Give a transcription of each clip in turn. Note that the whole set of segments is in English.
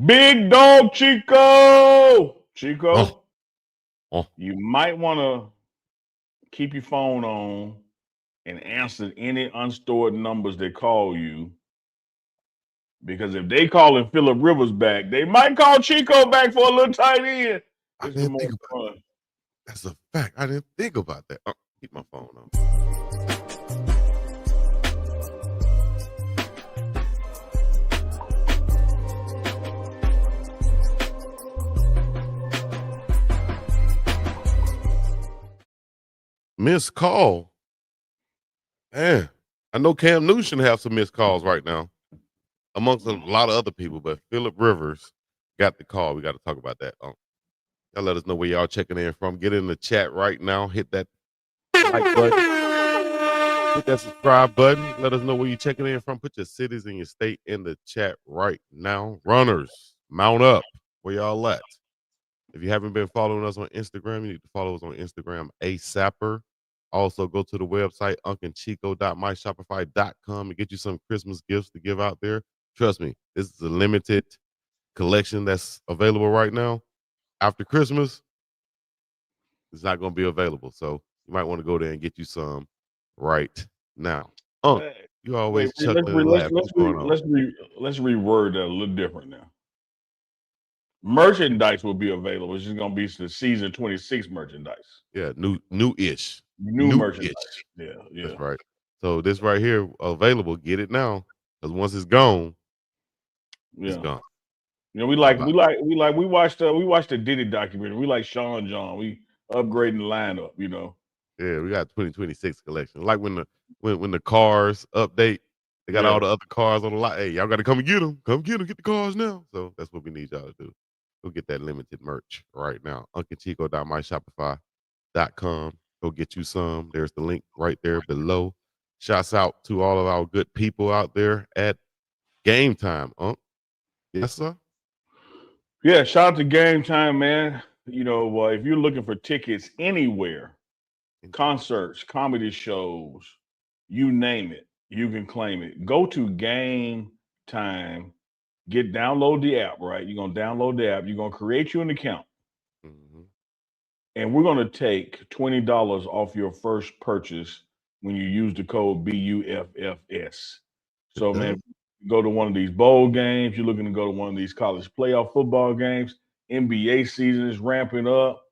Big dog Chico. Oh, Chico, oh. you might want to keep your phone on and answer any unstored numbers that call you. Because if they calling Phillip Rivers back, they might call Chico back for a little tight end. I It's the didn't more think about fun. that. That's a fact. I didn't think about that. Keep my phone on. Missed call. Man, I know Cam Newton should have some missed calls right now, amongst a lot of other people, but Phillip Rivers got the call. We got to talk about that. Y'all let us know where y'all checking in from. Get in the chat right now. Hit that like button. Hit that subscribe button. Let us know where you're checking in from. Put your cities and your state in the chat right now. Runners, mount up. Where y'all at? If you haven't been following us on Instagram, you need to follow us on Instagram, ASAPper. Also, go to the website, uncandchico.myshopify.com, and get you some Christmas gifts to give out there. Trust me, this is a limited collection that's available right now. After Christmas, it's not going to be available. So you might want to go there and get you some right now. Hey, You wait, always let's chuckling re, and let's laughing. let's What's re, going on? let's re, let's reword that a little different now. Merchandise will be available. It's just gonna be the season 26 merchandise. Yeah, new-ish. New merchandise. New-ish. Yeah, yeah, That's right. So this right here available. Get it now, because once it's gone, it's yeah. gone. You know, we How like about we like we like we watched the Diddy documentary. We like Sean John. We upgrading the lineup. You know. yeah, we got 2026 collection. Like when the cars update, they got all Yeah. the other cars on the lot. Hey, y'all got to come and get them. Come get them. Get the cars now. So that's what we need y'all to do. Go get that limited merch right now. UncleChico.myshopify.com. Go get you some. There's the link right there below. Shouts out to all of our good people out there at Game Time. Yes, sir. Yeah. Shout out to Game Time, man. You know, if you're looking for tickets anywhere, concerts, comedy shows, you name it, you can claim it. Go to Game Time. Download the app, right? You're gonna download the app. You're gonna create you an account, Mm-hmm. and we're gonna take $20 off your first purchase when you use the code BUFFS. Good So, man, job. go to one of these bowl games. You're looking to go to one of these college playoff football games. NBA season is ramping up.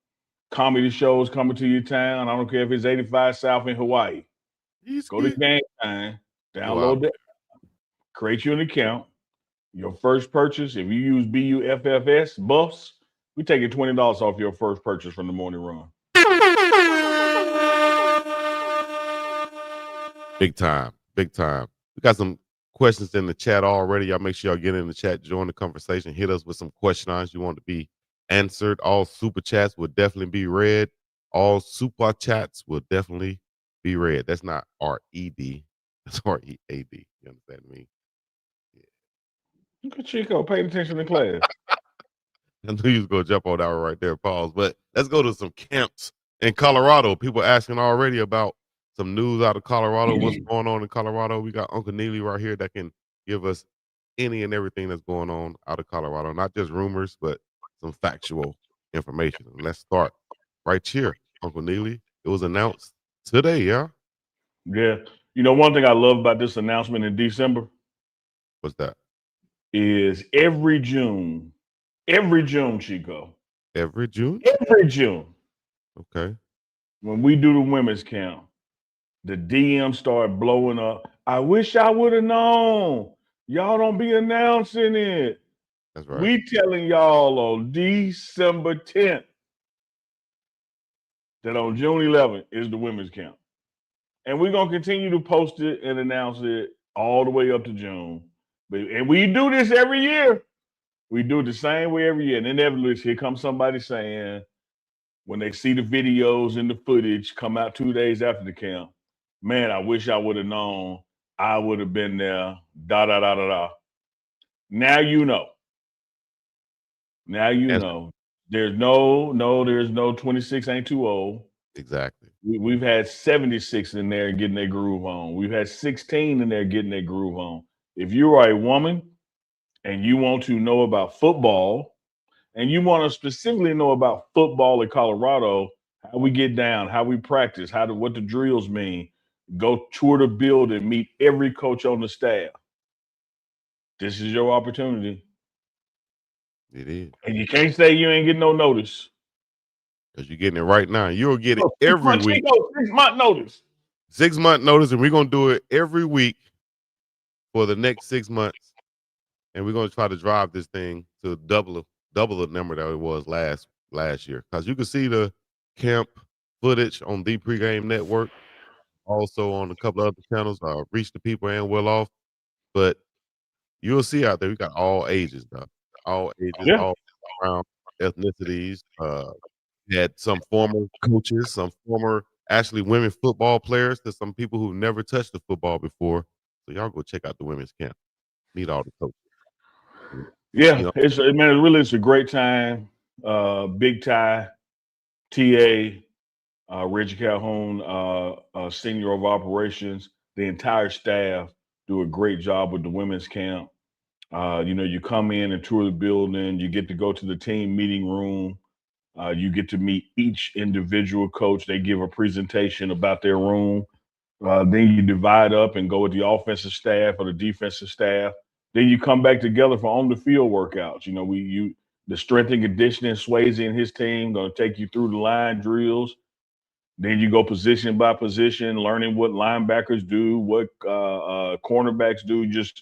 Comedy shows coming to your town. I don't care if it's 85 South in Hawaii. He's Go to good. Game Time, Go out download there. that, create you an account. Your first purchase, if you use BUFFS buffs, we taking $20 off your first purchase from the morning run. Big time. Big time. We got some questions in the chat already. Y'all make sure y'all get in the chat, join the conversation, hit us with some questions you want to be answered. All super chats will definitely be read. All super chats will definitely be read. That's not R-E-D. That's R-E-A-D. You understand me? Look at Chico paying attention to class. I knew you was gonna jump on that one right there, pause. But let's go to some camps in Colorado. People asking already about some news out of Colorado. What's going on in Colorado? We got Uncle Neely right here that can give us any and everything that's going on out of Colorado. Not just rumors, but some factual information. And let's start right here, Uncle Neely. It was announced today, yeah? Yeah. You know, one thing I love about this announcement in December What's that? is every June, Chico, Every June? every June, Okay. when we do the women's camp, the DM start blowing up. I wish I would have known. Y'all don't be announcing it. That's right. We telling y'all on December 10th that on June 11th is the women's camp. And we're gonna continue to post it and announce it all the way up to June. And we do this every year. We do it the same way every year. And inevitably, here comes somebody saying, when they see the videos and the footage come out 2 days after the camp, man, I wish I would have known. I would have been there. Da da da da da. Now you know. Now you That's know. There's no 26 ain't too old. exactly. We've had 76 in there getting their groove on. We've had 16 in there getting their groove on. If you are a woman and you want to know about football, and you want to specifically know about football in Colorado, how we get down, how we practice, what the drills mean, go tour the building, meet every coach on the staff. This is your opportunity. It is. And you can't say you ain't getting no notice. Because you're getting it right now. You'll get it Oh, every week. Chico, 6-month notice. 6-month notice, and we're gonna do it every week for the next 6 months. And we're gonna try to drive this thing to double the number that it was last year. Because you can see the camp footage on the Pregame Network, also on a couple of other channels, Reach the People and Well Off. But you'll see out there, we got all ages, dog. All ages, Yeah. all around ethnicities. Had some former coaches, some former actually women football players, to some people who've never touched the football before. So y'all go check out the women's camp. Meet all the coaches. Yeah, You know, it's a great time. Big Ty, TA, Reggie Calhoun, senior of operations, the entire staff do a great job with the women's camp. You come in and tour the building, you get to go to the team meeting room, you get to meet each individual coach. They give a presentation about their room. Then you divide up and go with the offensive staff or the defensive staff. Then you come back together for on the field workouts. The strength and conditioning, Swayze and his team going to take you through the line drills. Then you go position by position, learning what linebackers do, what cornerbacks do. It's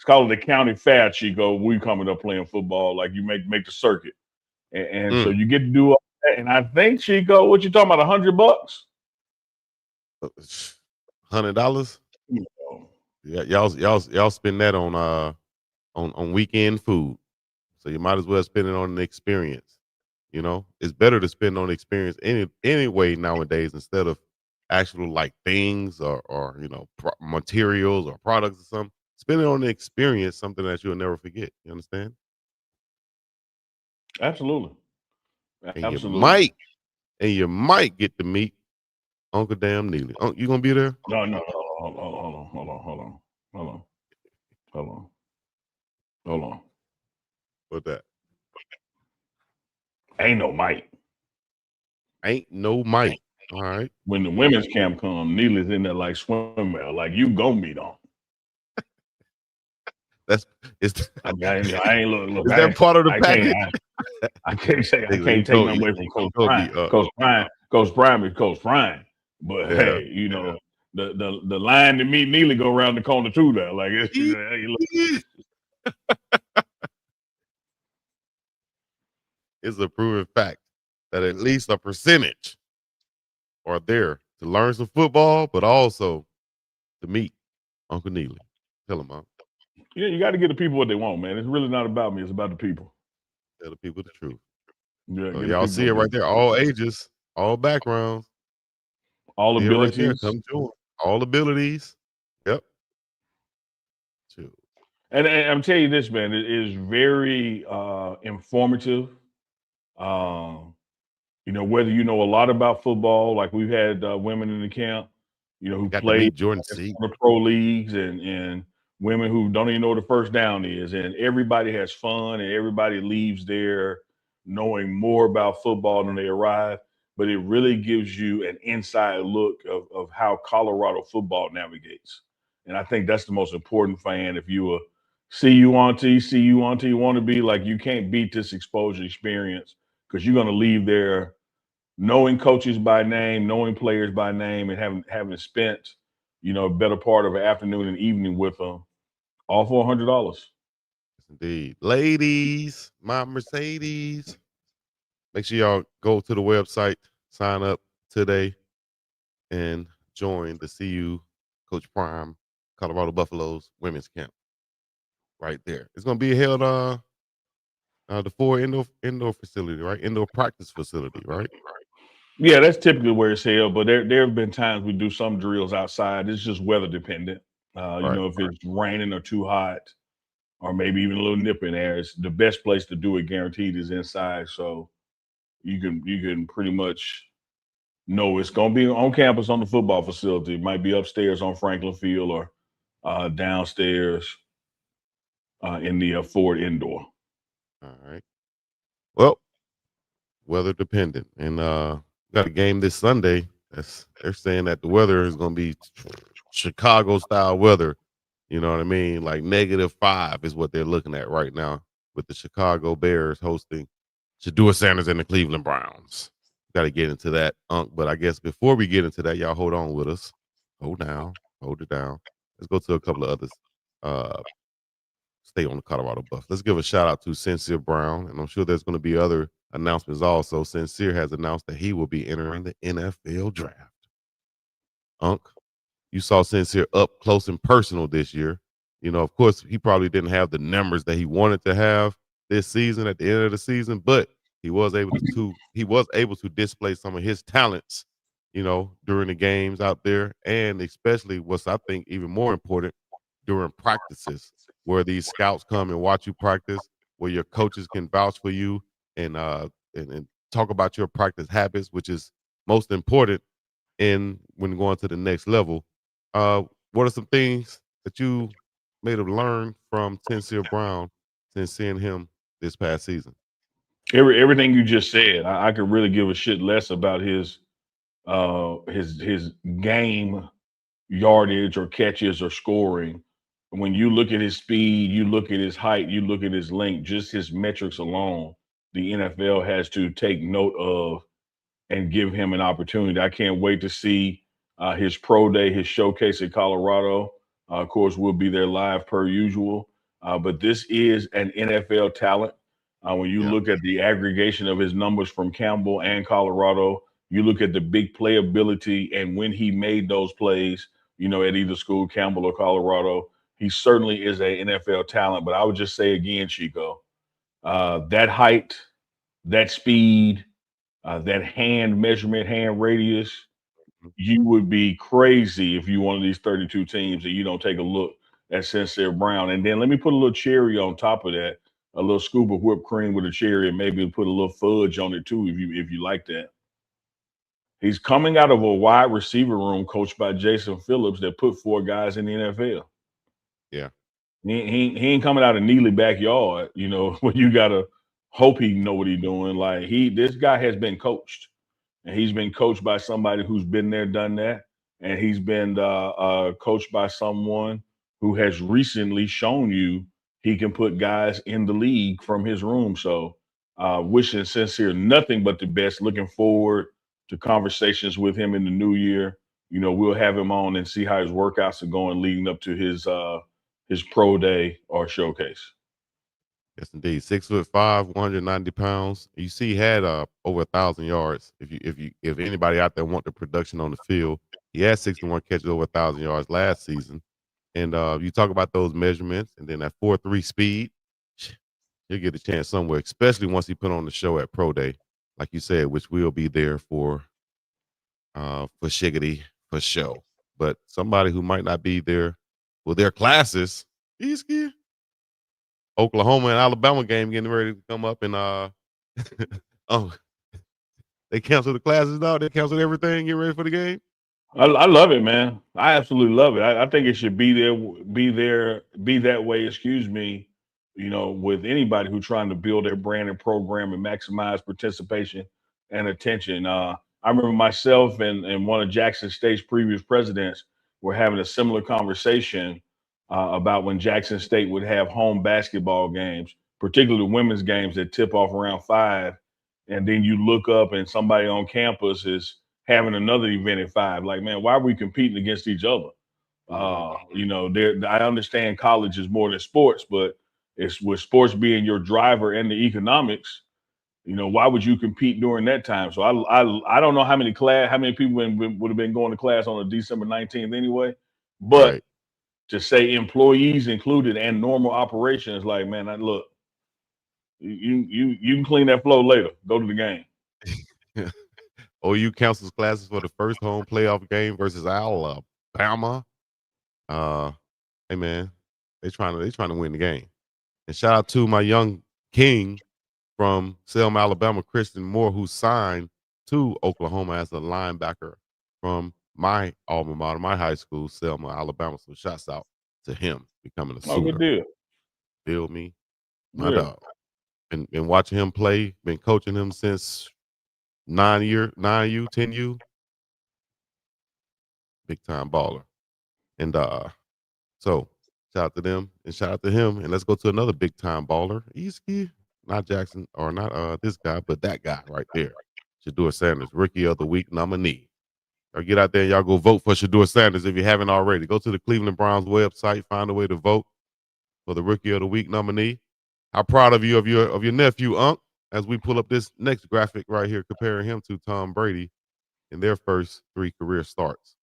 called the county fair, Chico. We coming up playing football, like you make the circuit, and so you get to do all that. And I think, Chico, what you talking about, $100? $100. Yeah, y'all spend that on weekend food. So you might as well spend it on an experience. It's better to spend on experience anyway nowadays, instead of actual like things or materials or products or something. Spend it on an experience, something that you'll never forget. You understand? Absolutely. And Absolutely. you might get to meet Uncle Damn Neely. You gonna be there? No, hold on. What that? Ain't no Mike. Ain't no Mike. All right. When the women's camp come, Neely's in there like swimwear, like you go meet on. Is I ain't look. that part of the package? I can't say I can't take nothing away from Coach Brian. Coach Brian is Coach Brian. But Yeah. hey, the line to meet Neely go around the corner too. There, like It's a proven fact that at least a percentage are there to learn some football, but also to meet Uncle Neely. Tell him, Mom. Yeah, you got to get the people what they want, man. It's really not about me. It's about the people. Tell the people the truth. Yeah, So y'all see it right there. All ages, all backgrounds, all see abilities. Right there. Come join. All abilities. Yep. True. And I'm telling you this, man, it is very informative. Whether you know a lot about football, like we've had women in the camp, who play Jordan in the pro leagues, and women who don't even know what the first down is, and everybody has fun, and everybody leaves there knowing more about football than they arrive. But it really gives you an inside look of how Colorado football navigates, and I think that's the most important, fan. If you CU want to be like, you can't beat this exposure experience, because you're going to leave there knowing coaches by name, knowing players by name, and having spent, a better part of an afternoon and evening with them, all for $100. Indeed. Ladies, my Mercedes. Make sure y'all go to the website, sign up today, and join the CU Coach Prime Colorado Buffaloes women's camp. Right there. It's gonna be held the Ford indoor facility, right? Indoor practice facility, right? Yeah, that's typically where it's held, but there have been times we do some drills outside. It's just weather dependent. If it's raining or too hot, or maybe even a little nip in there, it's the best place to do it, guaranteed, is inside. So you can pretty much know it's gonna be on campus on the football facility. It might be upstairs on Franklin Field, or downstairs in the Ford Indoor. All right. Well, weather dependent, and got a game this Sunday. They're saying that the weather is going to be Chicago style weather. You know what I mean? Like -5 is what they're looking at right now with the Chicago Bears hosting Shedeur Sanders and the Cleveland Browns. Got to get into that, but I guess before we get into that, y'all hold on with us. Hold down, hold it down. Let's go to a couple of others. Uh, Stay on the Colorado Buffs. Let's give a shout out to Sincere Brown, and I'm sure there's going to be other announcements also. Sincere has announced that he will be entering the NFL draft. Unc, you saw Sincere up close and personal this year. You know, of course, he probably didn't have the numbers that he wanted to have this season at the end of the season, but he was able to display some of his talents, you know, during the games out there, and especially what's I think even more important during practices, where these scouts come and watch you practice, where your coaches can vouch for you and and talk about your practice habits, which is most important in when going to the next level. What are some things that you may have learned from Sincere Brown since seeing him this past season? Everything you just said, I could really give a shit less about his game yardage or catches or scoring. When you look at his speed, you look at his height, you look at his length, just his metrics alone, the NFL has to take note of and give him an opportunity. I can't wait to see his pro day, his showcase in Colorado. Of course, we'll be there live per usual. But this is an NFL talent. When you Yeah, look at the aggregation of his numbers from Campbell and Colorado, you look at the big playability and when he made those plays, you know, at either school, Campbell or Colorado, he certainly is a NFL talent. But I would just say again, Chico, that height, that speed, that hand measurement, hand radius, mhm, you would be crazy if you one of these 32 teams and you don't take a look at Sincere Brown. And then let me put a little cherry on top of that, a little scoop of whipped cream with a cherry, and maybe put a little fudge on it too, if you like that. He's coming out of a wide receiver room coached by Jason Phillips that put four guys in the NFL. yeah, He ain't coming out of Neely backyard, you know, when you gotta hope he know what he's doing. Like this guy has been coached. And he's been coached by somebody who's been there, done that, and he's been coached by someone who has recently shown you he can put guys in the league from his room. So, wishing Sincere nothing but the best. Looking forward to conversations with him in the new year. You know, we'll have him on and see how his workouts are going leading up to his pro day or showcase. yes, indeed. 6'5", 190 pounds. You see, he had over 1,000 yards. If anybody out there want the production on the field, he had 61 catches over 1,000 yards last season. And you talk about those measurements, and then that 4.3 speed. He'll get a chance somewhere, especially once he put on the show at Pro Day, like you said, which we'll be there for Shiggity for show. But somebody who might not be there for their classes, he's here. Oklahoma and Alabama game getting ready to come up, and oh, they canceled the classes now. They canceled everything. Get ready for the game. I love it, man. I absolutely love it. I think it should be that way. Excuse me. You know, with anybody who's trying to build their brand and program and maximize participation and attention. I remember myself and one of Jackson State's previous presidents were having a similar conversation about when Jackson State would have home basketball games, particularly women's games that tip off around 5, and then you look up and somebody on campus is having another event at 5. Like, man, why are we competing against each other? Mhm. You know, there. I understand college is more than sports, but it's with sports being your driver and the economics. You know, why would you compete during that time? So I don't know how many people would have been going to class on a December 19th anyway. But Right. to say employees included and normal operations, like, man, look, you can clean that flow later. Go to the game. OU cancels classes for the first home playoff game versus Alabama. Uh, hey man, they trying to win the game. And shout out to my young king from Selma, Alabama, Christian Moore, who signed to Oklahoma as a linebacker from my alma mater, my high school, Selma, Alabama. So shouts out to him becoming a Oh, good Sooner. deal. Feel me? My Yeah. dog. Been watching him play, been coaching him since 9U, 10U, big time baller. And so shout out to them and shout out to him. And let's go to another big time baller. Easky, not Jackson or not this guy, but that guy right there. Shedeur Sanders, Rookie of the Week nominee. Y'all get out there and y'all go vote for Shedeur Sanders if you haven't already. Go to the Cleveland Browns website, find a way to vote for the Rookie of the Week nominee. How proud of you of your nephew, Unc, as we pull up this next graphic right here comparing him to Tom Brady in their first 3 career starts.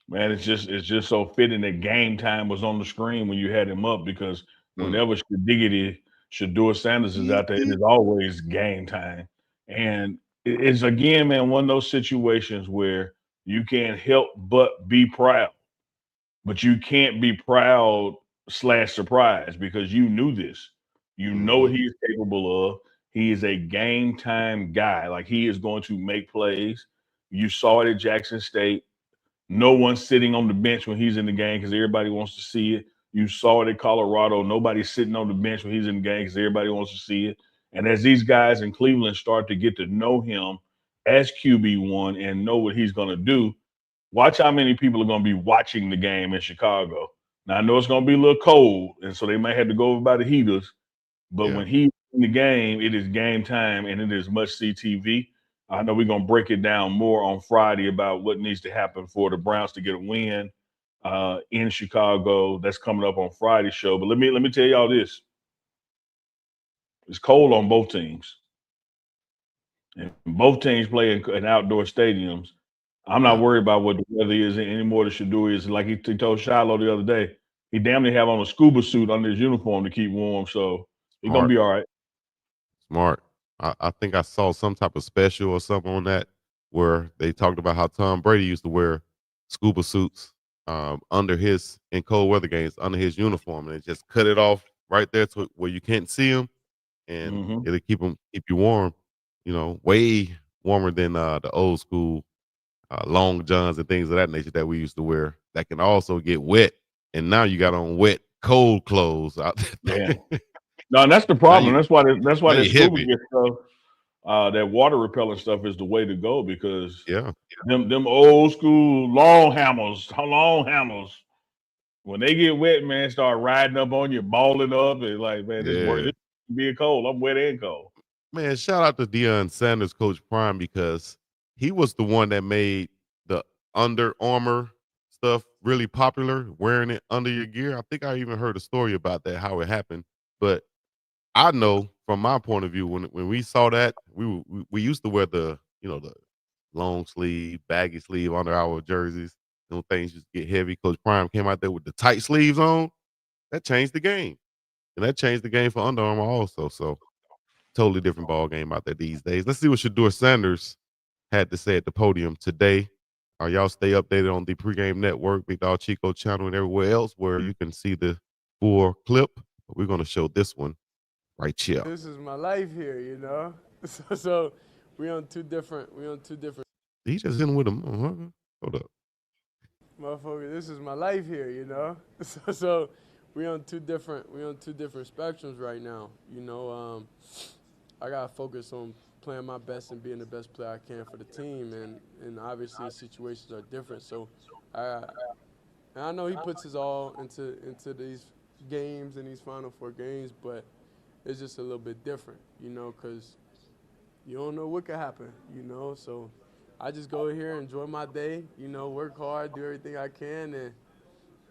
Man, it's just so fitting that Game Time was on the screen when you had him up because whenever Shedeur Sanders is out there, it is always Game Time. And it's again, man, one of those situations where you can't help but be proud, but you can't be proud slash surprised because you knew this. You know what Mm-hmm. he is capable of. He is a game time guy. Like he is going to make plays. You saw it at Jackson State. No one's sitting on the bench when he's in the game because everybody wants to see it. You saw it at Colorado. Nobody's sitting on the bench when he's in the game because everybody wants to see it. And as these guys in Cleveland start to get to know him as QB1 and know what he's going to do, watch how many people are going to be watching the game in Chicago. Now, I know it's going to be a little cold, and so they might have to go over by the heaters. But Yeah. when he's in the game, it is game time and it is must see TV. I know we're gonna break it down more on Friday about what needs to happen for the Browns to get a win in Chicago. That's coming up on Friday's show. But let me tell y'all this: it's cold on both teams, and both teams play in outdoor stadiums. I'm not Yeah. worried about what the weather is anymore. The Shedeur is like he told Shiloh the other day. He damn near have on a scuba suit under his uniform to keep warm, so he's gonna Smart. be all right. Smart. I think I saw some type of special or something on that where they talked about how Tom Brady used to wear scuba suits under his in cold weather games under his uniform, and it just cut it off right there to where you can't see him, and Hmm. it'll keep you warm. Way warmer than the old school long johns and things of that nature that we used to wear. That can also get wet, and now you got on wet cold clothes out Yeah. there. No, and that's the now problem. you That's why now that you scuba heavy. gear stuff, that water repellent stuff is the way to go because Yeah. them old school long hammers, when they get wet, man, start riding up on you, balling up, and like, man, this work Yeah. this being cold. I'm wet and cold. Man, shout out to Deion Sanders, Coach Prime, because he was the one that made the Under Armour stuff really popular, wearing it under your gear. I think I even heard a story about that, how it happened. But I know from my point of view, when we saw that, we used to wear the long sleeve, baggy sleeve under our jerseys. Those things just get heavy. Coach Prime came out there with the tight sleeves on. That changed the game, and that changed the game for Under Armour also. So totally different ball game out there these days. Let's see what Shedeur Sanders had to say at the podium today. Y'all stay updated on the Pregame Network, Big Dog Chico channel, and everywhere else where you can see the full clip. But we're going to show this one right here. This is my life here, you know. So we on two different He just in with him. Hold up. motherfucker. This is my life here, you know. So we on two different spectrums right now, you know. I gotta focus on playing my best and being the best player I can for the team, and obviously situations are different. So I and I know he puts his all into these games and these Final Four games, but it's just a little bit different, you know, because you don't know what could happen, you know. So I just go here, enjoy my day, you know, work hard, do everything I can, and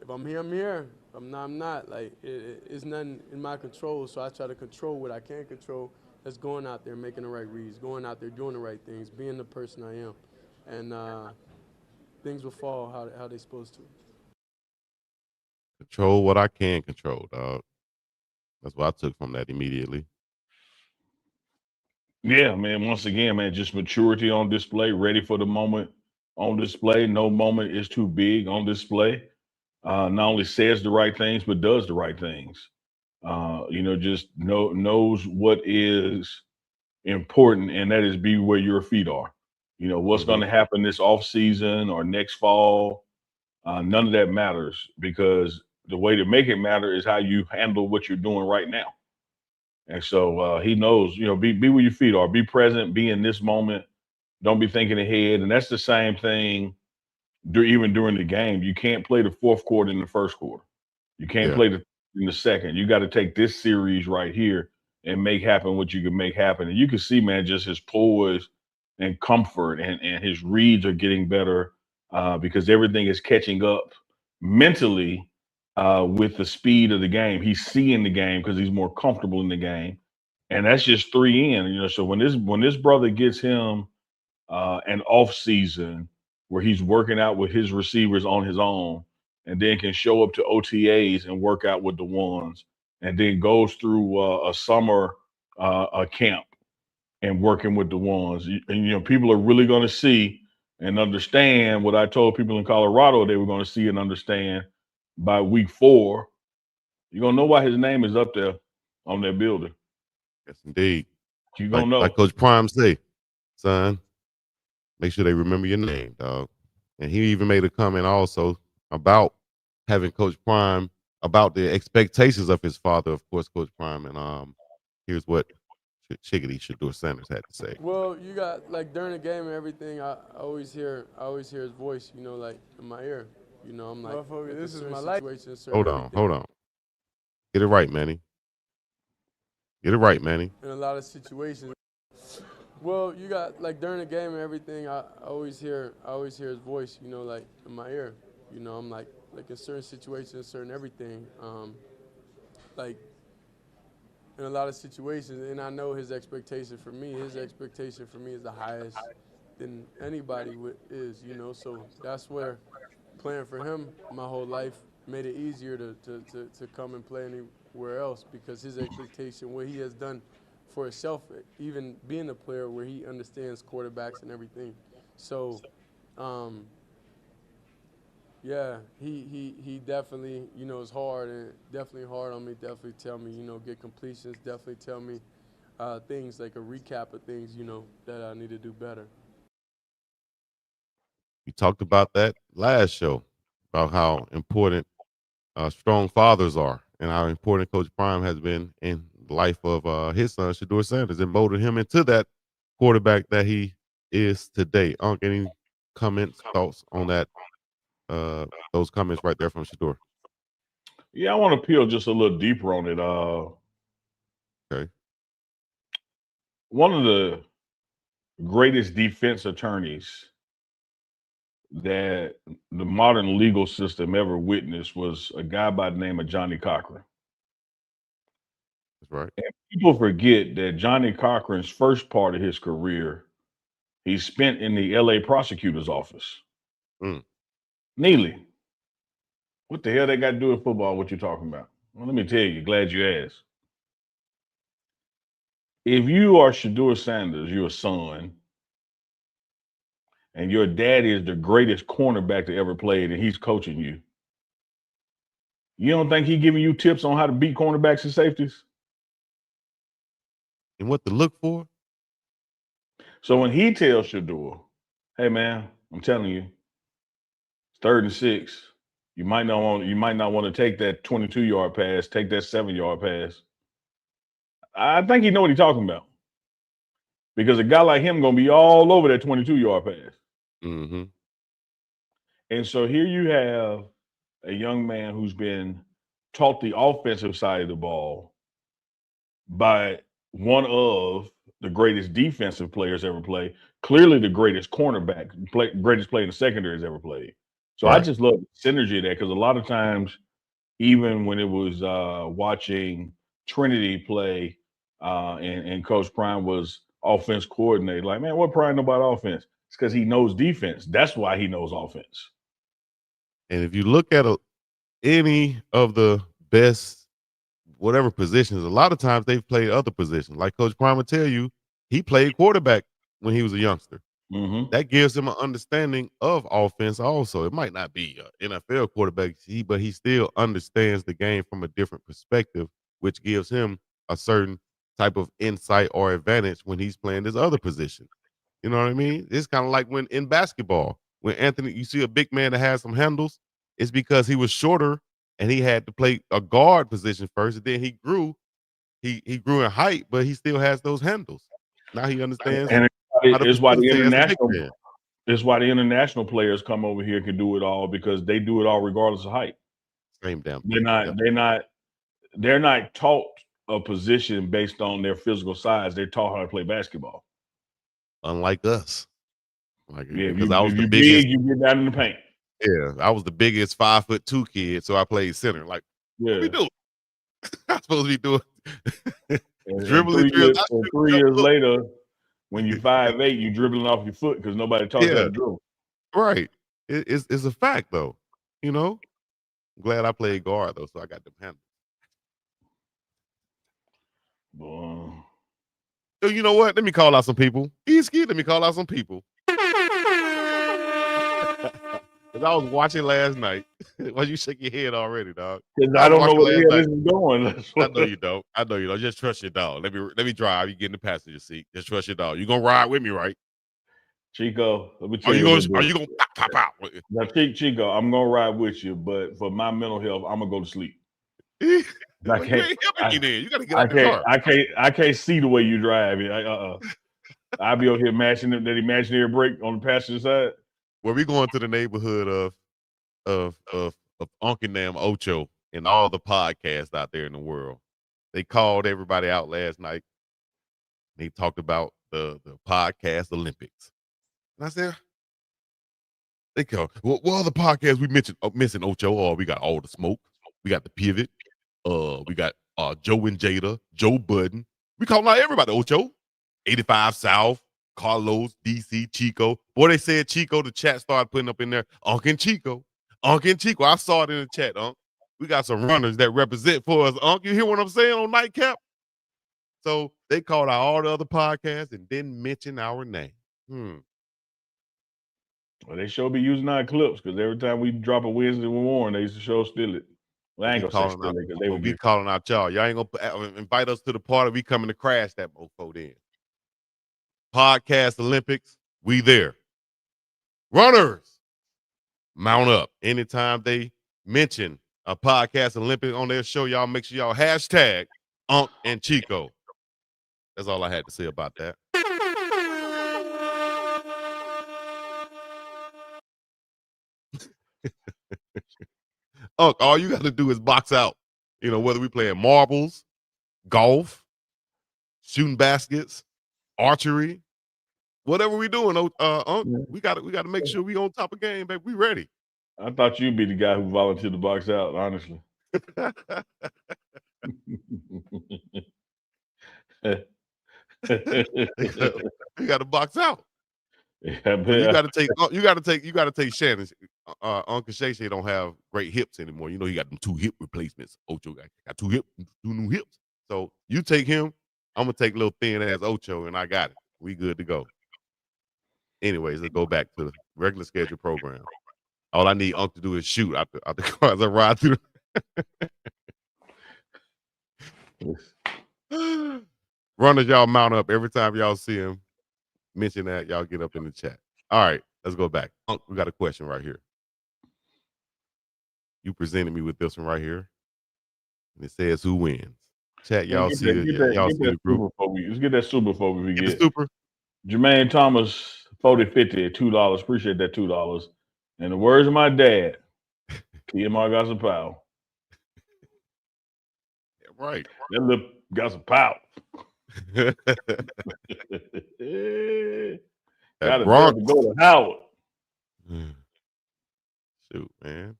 if I'm here, I'm here. If I'm not, I'm not. Like it's nothing in my control, so I try to control what I can control. That's going out there, making the right reads, going out there, doing the right things, being the person I am, and things will fall how they supposed to. Control what I can control, dog. That's what I took from that immediately. Yeah, man. Once again, man, just maturity on display, ready for the moment on display. No moment is too big on display. Not only says the right things, but does the right things. Just knows what is important, and that is be where your feet are. What's going Mm-hmm. to happen this off season or next fall. None of that matters because the way to make it matter is how you handle what you're doing right now. And so he knows, be where your feet are, be present, be in this moment. Don't be thinking ahead. And that's the same thing even during the game. You can't play the fourth quarter in the first quarter. You can't Yeah. play in the second. You got to take this series right here and make happen what you can make happen. And you can see, man, just his poise and comfort and his reads are getting better because everything is catching up mentally with the speed of the game. He's seeing the game because he's more comfortable in the game. And that's just 3 in, So when this brother gets him an off season where he's working out with his receivers on his own, and then can show up to OTAs and work out with the ones, and then goes through a summer a camp and working with the ones. And people are really going to see and understand what I told people in Colorado they were going to see and understand by week 4. You're gonna know why his name is up there on that building. Yes, indeed. You're gonna know. Like Coach Prime say, son, make sure they remember your name, dog. And he even made a comment also about having Coach Prime, about the expectations of his father, of course, Coach Prime. And here's what Shedeur Sanders had to say. Well, you got like during the game and everything. I always hear his voice, like in my ear. I'm like, this is my life. Hold on. Get it right, Manny. Get it right, Manny. In a lot of situations. Well, you got like during the game and everything. I always hear his voice, like in my ear. I'm like in certain situations, certain everything. Like in a lot of situations, and I know his expectation for me. His expectation for me is the highest than anybody is. So that's where playing for him my whole life made it easier to come and play anywhere else, because his expectation, what he has done for himself, even being a player where he understands quarterbacks and everything. So, yeah, he definitely, is hard, and definitely hard on me. Definitely tell me, get completions. Definitely tell me things like a recap of things, that I need to do better. We talked about that last show, about how important strong fathers are, and how important Coach Prime has been in the life of his son, Shedeur Sanders, and molded him into that quarterback that he is today. Any comments, thoughts on that? Those comments right there from Shedeur. Yeah, I want to peel just a little deeper on it. Okay. One of the greatest defense attorneys that the modern legal system ever witnessed was a guy by the name of Johnny Cochran. That's right. And people forget that Johnny Cochran's first part of his career, he spent in the LA prosecutor's office. Neely, what the hell they got to do with football? What you talking about? Well, let me tell you, glad you asked. If you are Shedeur Sanders, you're a son, and your daddy is the greatest cornerback that ever played, and he's coaching you, you don't think he's giving you tips on how to beat cornerbacks and safeties? And what to look for? So when he tells Shedeur, hey man, I'm telling you, it's 3rd and 6. You might not want to take that 22-yard pass, take that 7-yard pass. I think he know what he's talking about. Because a guy like him gonna be all over that 22-yard pass. Mm-hmm. And so here you have a young man who's been taught the offensive side of the ball by one of the greatest defensive players ever played, clearly the greatest cornerback, greatest player in the secondary has ever played. So I just love the synergy of that, because a lot of times, even when it was watching Trinity play and Coach Prime was offense coordinator, like, man, what Prime know about offense? It's because he knows defense. That's why he knows offense. And if you look at any of the best whatever positions, a lot of times they've played other positions. Like Coach Prime would tell you, he played quarterback when he was a youngster. Mm-hmm. That gives him an understanding of offense also. It might not be an NFL quarterback, but he still understands the game from a different perspective, which gives him a certain type of insight or advantage when he's playing this other position. You know what I mean? It's kind of like when in basketball, when you see a big man that has some handles, it's because he was shorter and he had to play a guard position first, and then he grew. He grew in height, but he still has those handles. Now he understands And how to it's why the facilitate as a big international man. it's why the international players come over here can do it all because they do it all regardless of height. Same damn They're thing. not Yep. they're not taught a position based on their physical size. They're taught how to play basketball. Unlike us, Yeah, because I was if the you're biggest. big, you get down in the paint. Yeah, I was the biggest 5'2" kid, so I played center. Like, what we Yeah. doing? I'm supposed to be doing And dribbling drills. I shoot 3 jump years hook. later, when you're 5'8", you dribbling off your foot because nobody taught you how Yeah, to dribble. right. It's a fact though. You know, I'm glad I played guard though, so I got them handles. Boy. So you know what? Let me call out some people. Let me call out some people. Because I was watching last night. Why you shake your head already, dog? Because I I was don't know watching where the last hell night. this is going. I know you don't. I know you don't. Just trust your dog. Let me drive. You get in the passenger seat. Just trust your dog. You gonna ride with me, right? Chico, let me tell Are you you what gonna to do. pop out? Now, Chico, I'm gonna ride with you, but for my mental health, I'm gonna go to sleep. I Well, you can't. ain't helping me then. You gotta get I out the can't. car. I can't see the way you drive. I'll be over here matching that imaginary brake on the passenger side. Well, we going to the neighborhood of Uncle Nam Ocho and all the podcasts out there in the world. They called everybody out last night. They talked about the podcast Olympics. And I said, they go, what other podcasts we mentioned missing Ocho? Oh, we got All the Smoke. We got The Pivot. We got Joe and Jada, Joe Budden. We calling out everybody, Ocho. 85 South, Carlos, DC, Chico. Boy, they said Chico, the chat started putting up in there, UNK Chico. UNK Chico. I saw it in the chat, Unc. We got some runners that represent for us, Unc. You hear what I'm saying on Nightcap? So they called out all the other podcasts and didn't mention our name. Well, they sure be using our clips because every time we drop a Wednesday Warren, they used to show steal it. Well, I ain't gonna say steal it because they would we get calling out y'all. Y'all ain't gonna invite us to the party. We coming to crash that mofo then. Podcast Olympics, we there. Runners, mount up. Anytime they mention a podcast Olympic on their show, y'all make sure y'all hashtag Unc and Chico. That's all I had to say about that. Unc, all you got to do is box out. You know, whether we playing marbles, golf, shooting baskets, archery, whatever we doing, Unc, we got to make sure we on top of game, baby. We ready. I thought you'd be the guy who volunteered to box out, honestly. We got to box out. Yeah, So you got to take Shannon. Uncle Shay Shay don't have great hips anymore. You know he got them 2 hip replacements. Ocho got 2 new hips. So you take him. I'm gonna take little thin ass Ocho, and I got it. We good to go. Anyways, let's go back to the regular schedule program. All I need Uncle to do is shoot out the car as I ride through. Runners, y'all mount up every time y'all see him. Mention that, y'all get up in the chat. All right, let's go back. We got a question right here. You presented me with this one right here. And it says who wins. Chat, y'all see it. Y'all see the group. Let's get that super before we Get forget. the super. Jermaine Thomas, 4050 at $2. Appreciate that $2. And the words of my dad, TMR got some power. Yeah, right. That lip got some power. Got a Bronx. to go to Howard. Shoot, man.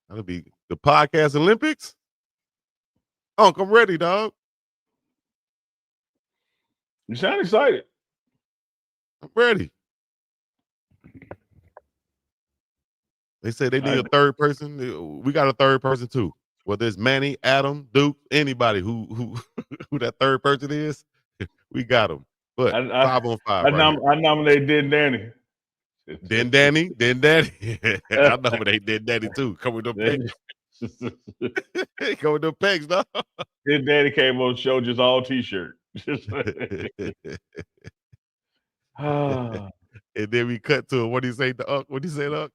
That'll be the podcast Olympics. Unc, I'm ready, dog. You sound excited. I'm ready. They say they need a third person. We got a third person too. Whether it's Manny, Adam, Duke, anybody who that third person is, we got them. But 5 on 5. I nominate Den Danny. Den Danny. I nominate Den Danny too. Come with them pegs. Come with them pegs, dog. Den Danny came on the show just all t-shirt. And then we cut to it. What do you say, Unc? What do you say, Unc?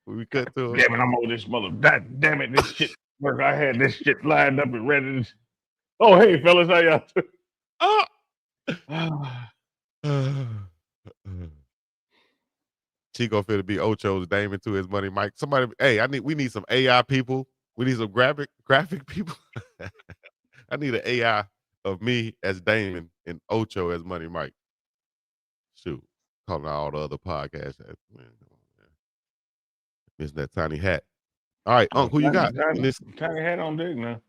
We cut to it. Damn it, I'm on this mother. God damn it, this shit work. I had this shit lined up and ready to. Oh, hey, fellas, how y'all? Chico finna be Ocho's Damon to his money, Mike. Somebody, hey, we need some AI people. We need some graphic people. I need an AI of me as Damon and Ocho as Money Mike. Shoot, calling out all the other podcasts. Man, missing that tiny hat. All right, Unc, who you got? Tiny hat on deck now.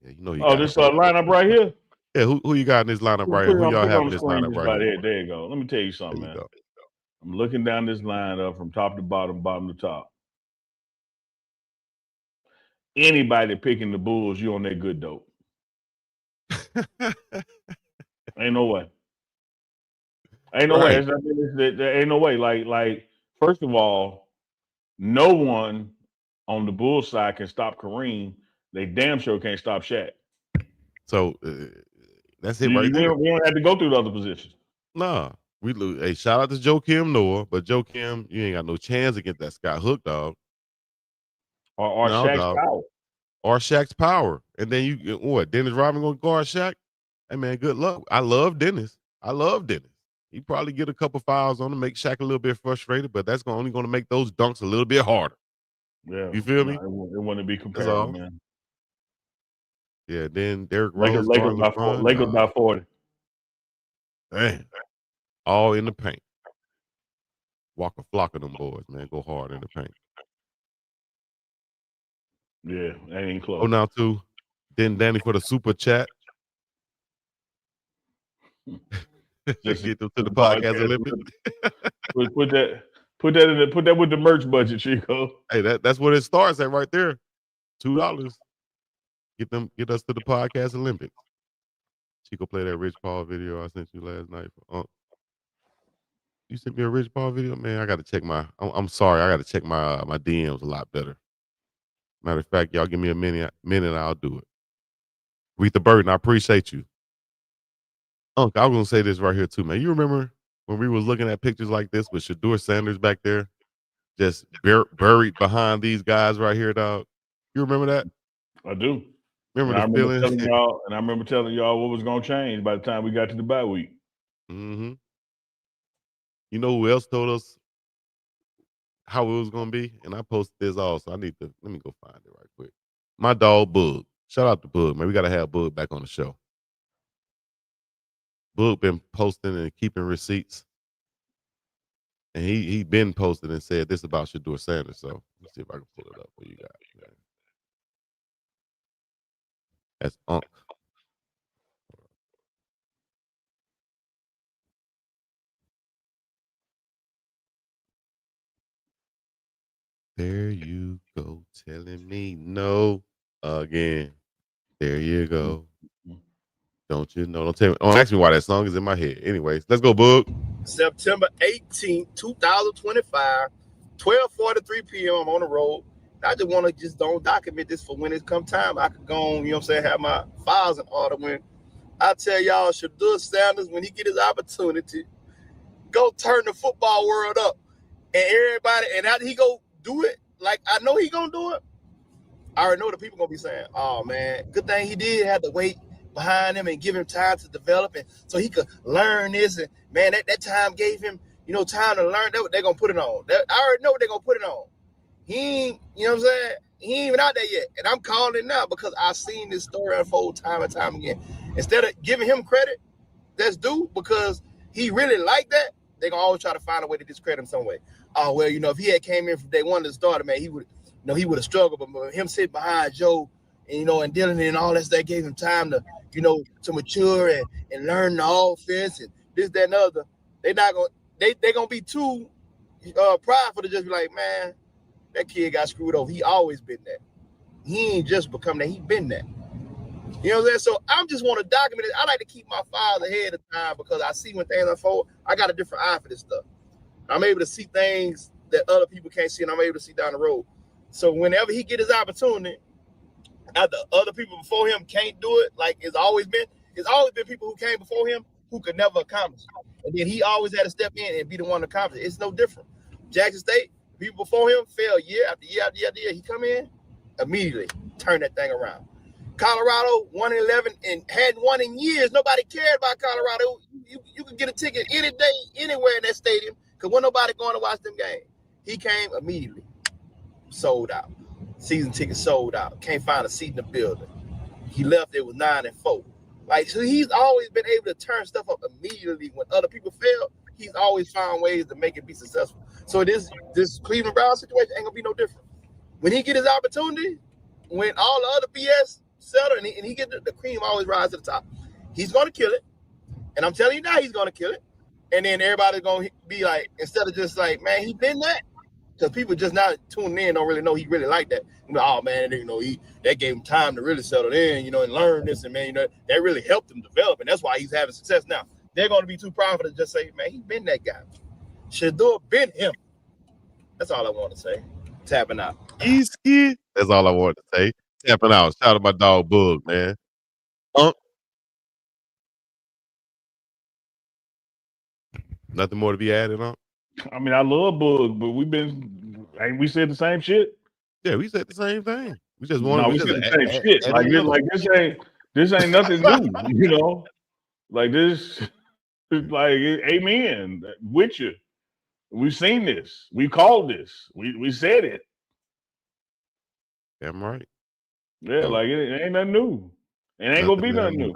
Yeah, you know you Oh, got this lineup right here. Yeah, who you got in this lineup right here? Who y'all have in this lineup right here? There you go. Let me tell you something, man. I'm looking down this lineup from top to bottom, bottom to top. Anybody picking the Bulls, you on that good dope. Ain't no way. Ain't no way. There ain't no way. Like, first of all, no one on the Bulls side can stop Kareem. They damn sure can't stop Shaq. So that's it right there. We don't have to go through the other positions. Nah. We lose. Hey, shout out to Joakim Noah, but Joakim, you ain't got no chance against that Scott Hook dog. Or Shaq's power. Or Shaq's power. And then you what? Dennis Rodman gonna guard Shaq? Hey man, good luck. I love Dennis. He probably get a couple fouls on him, make Shaq a little bit frustrated, but that's only gonna make those dunks a little bit harder. Yeah. You feel me? It wouldn't be comparable, man. Yeah, then Derrick Rose Lakers by 40. Man. All in the paint. Walk a flock of them boys, man. Go hard in the paint. Yeah, that ain't close. Oh, now too. Then Danny for the super chat. Just get them to the podcast Olympics. put that with the merch budget, Chico. Hey, that's what it starts at right there. $2. Get us to the podcast Olympics. Chico play that Rich Paul video I sent you last night. You sent me a Rich Paul video, man. I got to check I'm sorry, I got to check my DMs a lot better. Matter of fact, y'all give me a minute, I'll do it. Read the burden. I appreciate you. Unc, I was gonna say this right here too, man. You remember when we was looking at pictures like this with Shedeur Sanders back there, just buried behind these guys right here, dog? You remember that? I do. Remember the feeling? I remember telling y'all what was gonna change by the time we got to the bye week. Mm-hmm. You know who else told us how it was gonna be? And I posted this also. Let me go find it right quick. My dog Bug. Shout out to Bug, man. We gotta have Bug back on the show. Bug been posting and keeping receipts. And he been posted and said this about Shedeur Sanders. So let's see if I can pull it up for you guys. Man. That's Unc. There you go, telling me no again. There you go. Don't you know? Don't ask me why that song is in my head. Anyways, let's go, Bug. September 18th, 2025, 12:43 p.m. I'm on the road. I just want to don't document this for when it come time. I could go on, you know what I'm saying, have my files in order. When I tell y'all, Shedeur Sanders, when he get his opportunity, go turn the football world up. And everybody, and how he go do it, like I know he gonna do it. I already know the people gonna be saying, oh man, good thing he did have to wait behind him and give him time to develop and so he could learn this. And man, that time gave him, time to learn. They're gonna put it on. I already know they're gonna put it on. He ain't, you know what I'm saying? He ain't even out there yet. And I'm calling it now because I've seen this story unfold time and time again. Instead of giving him credit that's due because he really like that, they're gonna always try to find a way to discredit him some way. Oh, well, if he had came in from day one to start, man, he would have struggled. But him sitting behind Joe and and Dylan and all that gave him time to, to mature and learn the offense and this, that, and other. They're gonna be too prideful to just be like, man, that kid got screwed over. He always been that. He ain't just become that. He been that. You know what I'm saying? So I just want to document it. I like to keep my files ahead of time because I see when things unfold. I got a different eye for this stuff. I'm able to see things that other people can't see, and I'm able to see down the road. So whenever he get his opportunity, after other people before him can't do it, like it's always been people who came before him who could never accomplish it. And then he always had to step in and be the one to accomplish it. It's no different. Jackson State, People before him failed year after year after year after year. He come in, immediately turn that thing around. Colorado 1-11 and hadn't won in years. Nobody cared about Colorado. You could get a ticket any day, anywhere in that stadium, because wasn't nobody going to watch them games. He came immediately, sold out. Season tickets sold out. Can't find a seat in the building. He left, it was 9-4. Like, so he's always been able to turn stuff up immediately when other people fail. He's always found ways to make it be successful. So this Cleveland Browns situation ain't gonna be no different. When he get his opportunity, when all the other BS settle and he get the cream always rise to the top, he's gonna kill it. And I'm telling you now, he's gonna kill it. And then everybody's gonna be like, instead of just like, man, he been that. Because people just not tuning in, don't really know he really like that. You know, oh man, you know, that gave him time to really settle in, you know, and learn this, and man, you know, that really helped him develop, and that's why he's having success now. They're going to be too proud to just say, man, he been that guy. Shedeur been him. That's all I want to say. Tapping out. Easky. That's all I wanted to say. Tapping out. Shout out my dog Bug, man. Nothing more to be added on. I mean, I love Bug, but ain't we said the same shit? Yeah, we said the same thing. We just wanted we said the same shit. Like this ain't nothing new, you know. Like this, like amen. With you. We've seen this. We called this. We said it. Damn right. Yeah, like it ain't nothing new. It ain't gonna be nothing new.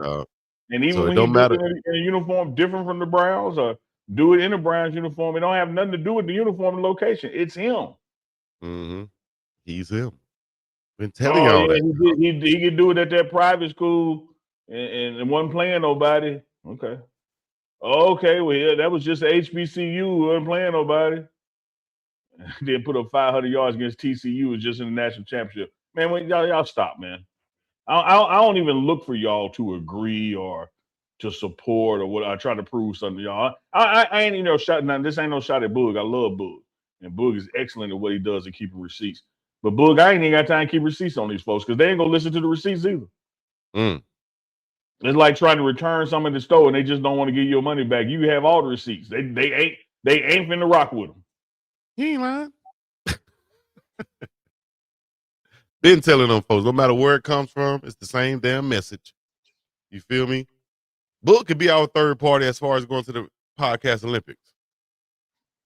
And even So when you do it in a uniform different from the Browns, or do it in a Browns uniform, it don't have nothing to do with the uniform and location. It's him. Mm-hmm. He's him. Been telling y'all that. He could do it at that private school and wasn't playing nobody. Okay. Well, yeah, that was just HBCU, wasn't playing nobody. Then put up 500 yards against TCU, was just in the national championship. Man, y'all stop, man. I don't even look for y'all to agree or to support or what. I try to prove something to y'all. I ain't even no shot. Now, this ain't no shot at Boog. I love Boog. And Boog is excellent at what he does at keeping receipts. But Boog, I ain't even got time to keep receipts on these folks because they ain't gonna listen to the receipts either. It's like trying to return some in the store and they just don't want to give you your money back. You have all the receipts. They ain't finna rock with them. He ain't lying. Been telling them folks, no matter where it comes from, it's the same damn message. You feel me? Book could be our third party as far as going to the podcast Olympics.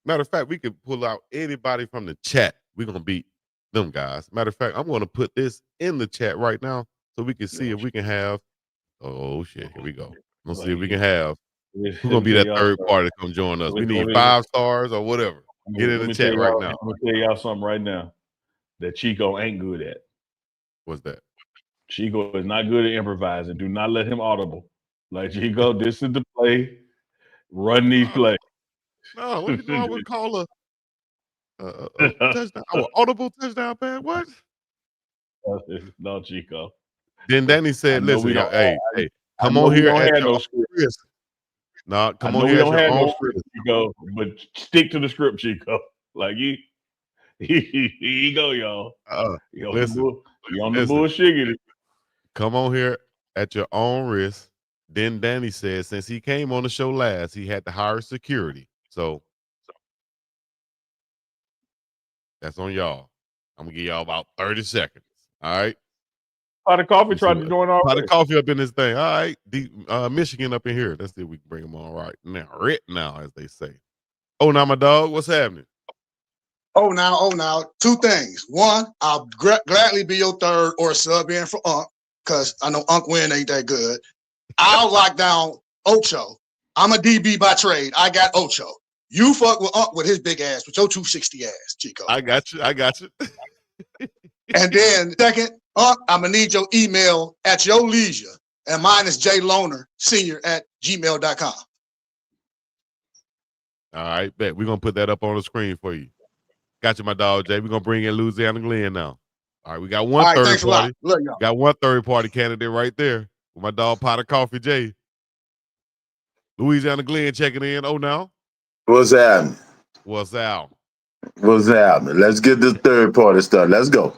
Matter of fact, we could pull out anybody from the chat. We're going to beat them guys. Matter of fact, I'm going to put this in the chat right now so we can see if we can have. Oh, shit. Here we go. Let's see if we can have. Who's going to be that third party to come join us? We need 5 stars or whatever. Get in the chat right now. I'm going to tell y'all something right now that Chico ain't good at. What's that? Chico is not good at improvising. Do not let him audible. Like, Chico, this is the play. Run these plays. No, what you know I would call a touchdown, audible touchdown pass. What? No, Chico. Then Danny said, "Listen, hey, come on here at your own risk. No, come on here at your own risk, Chico. But stick to the script, Chico. Like here you go, y'all. Listen, you on the bullshit. Come on here at your own risk." Then Danny said, since he came on the show last, he had to hire security. So that's on y'all. I'm gonna give y'all about 30 seconds. All right. Pot of coffee tried to join our pot of coffee up in this thing. All right. Michigan up in here. Let's see if we can bring them on right now, as they say. Oh, now my dog, what's happening? Oh, now. 2 things. One, I'll gladly be your third or sub in for Unc, because I know Unc Win ain't that good. I'll lock down Ocho. I'm a DB by trade. I got Ocho. You fuck with Unc with his big ass, with your 260 ass, Chico. I got you. And then second, Unc, I'm going to need your email at your leisure. And mine is jloner.senior@gmail.com. All right, bet. We're going to put that up on the screen for you. Got you, my dog, Jay. We're going to bring in Louisiana Glenn now. All right, we got one third party. Love y'all. Got one third party candidate right there. With my dog, Pot of Coffee, Jay. Louisiana Glenn checking in. Oh, now. What's happening? What's out? What's happening? Let's get this third party started. Let's go.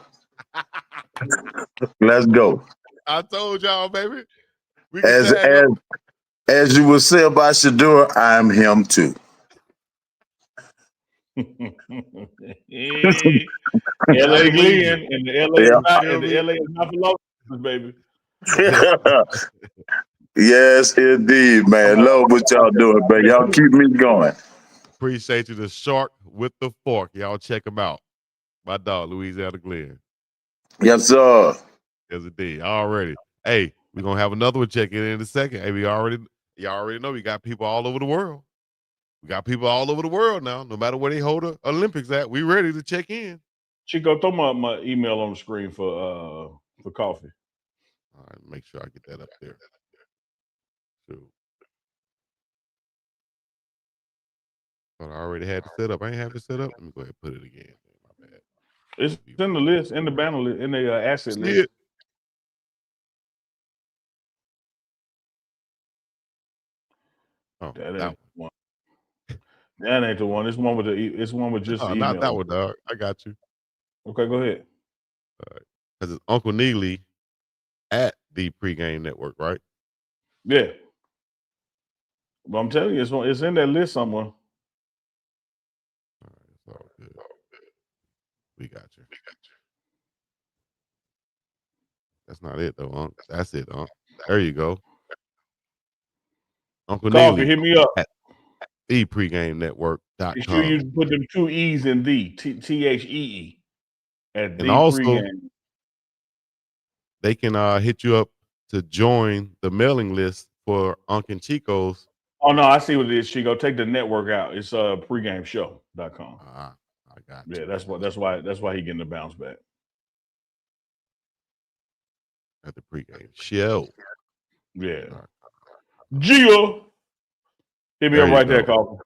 Let's go. I told y'all, baby. As you would say about Shedeur, I'm him too. LA believe Glenn and the LA Yeah. is not Feel and the me? LA is not for losers, baby. Yes, indeed, man. Love what y'all doing, man. Y'all keep me going. Appreciate you. The Shark with the Fork. Y'all check him out. My dog, Louisiana Glenn. Yes, sir. Yes, indeed. Already. Hey, we're gonna have another one check in a second. Hey, y'all already know we got people all over the world. We got people all over the world now. No matter where they hold the Olympics at, we ready to check in. Chico, throw my email on the screen for coffee. All right, make sure I get that up there. Shoot. Thought I already had it set up. I ain't have it set up. Let me go ahead and put it again. My bad. It's in the list, in the banner list, in the asset See list. it? Oh, That that ain't one. That ain't the one. It's one with it's one with just one. the Oh, not email. that one, dog. I got you. Okay, go ahead. Because it's Uncle Neely at the Pregame Network, right? Yeah. But I'm telling you, it's in that list somewhere. All right, it's all good. We got you. That's not it, though, Unc. That's it, Unc. There you go. Uncle Coffee, Neely hit me up. at the Pregame Network.com. Make sure you put them two E's in the THEE at And the also, pregame. they can hit you up to join the mailing list for UNK CHICO's. Oh no, I see what it is, Chico. Take the network out. It's pregameshow.com. I got you. Yeah, that's why he getting the bounce back. At the Pregame Show. Yeah. Right. Gio. Hit me There up you right go. there, Coffee.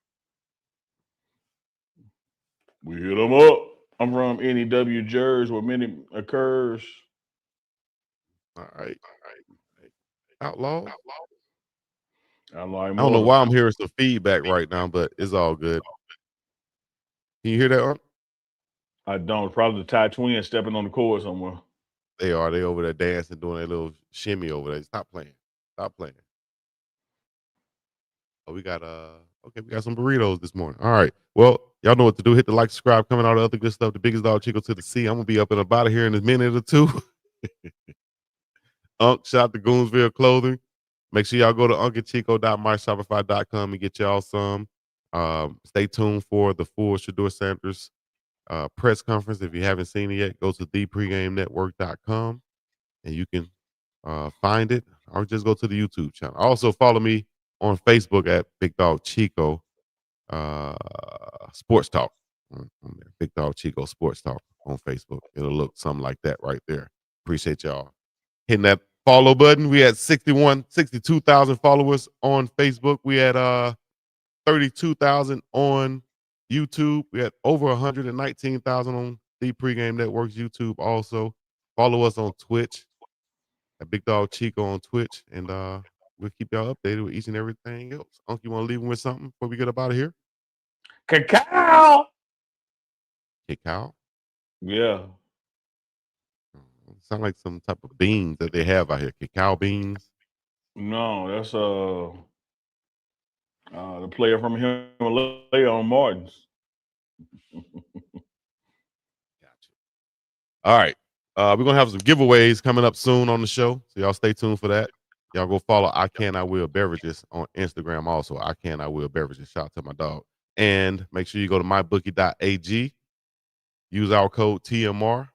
We hit them up. I'm from NEW Jers where many occurs. All right. Outlaw. Outlaw I don't know Immortal. why I'm hearing some feedback right now, but it's all good. Can you hear that, Unc? I don't. Probably the Ty Twins stepping on the court somewhere. They are. They over there dancing, doing a little shimmy over there. Stop playing. Stop playing. Oh, we got okay, we got some burritos this morning. All right. Well, y'all know what to do. Hit the like, subscribe, coming all the other good stuff. The biggest dog Chico to the sea. I'm gonna be up and about here in a minute or two. Unc, shout out to Goonsville Clothing. Make sure y'all go to uncandchico.myshopify.com and get y'all some. Stay tuned for the full Shedeur Sanders press conference. If you haven't seen it yet, go to thepregamenetwork.com and you can find it, or just go to the YouTube channel. Also follow me on Facebook at Big Dog Chico Sports Talk. Big Dog Chico Sports Talk on Facebook. It'll look something like that right there. Appreciate y'all hitting that follow button. We had 62,000 followers on Facebook. We had 32,000 on YouTube. We had over 119,000 on the Pregame Network's YouTube. Also follow us on Twitch at Big Dog Chico on Twitch, and we'll keep y'all updated with each and everything else. Unc, you want to leave them with something before we get up out of here? Cacao. Cacao? Yeah. Sound like some type of beans that they have out here. Cacao beans. No, that's the player from Himalaya on Martins. Gotcha. All right. We're gonna have some giveaways coming up soon on the show. So y'all stay tuned for that. Y'all go follow I Can I Will Beverages on Instagram also. I Can I Will Beverages. Shout out to my dog. And make sure you go to mybookie.ag. Use our code TMR.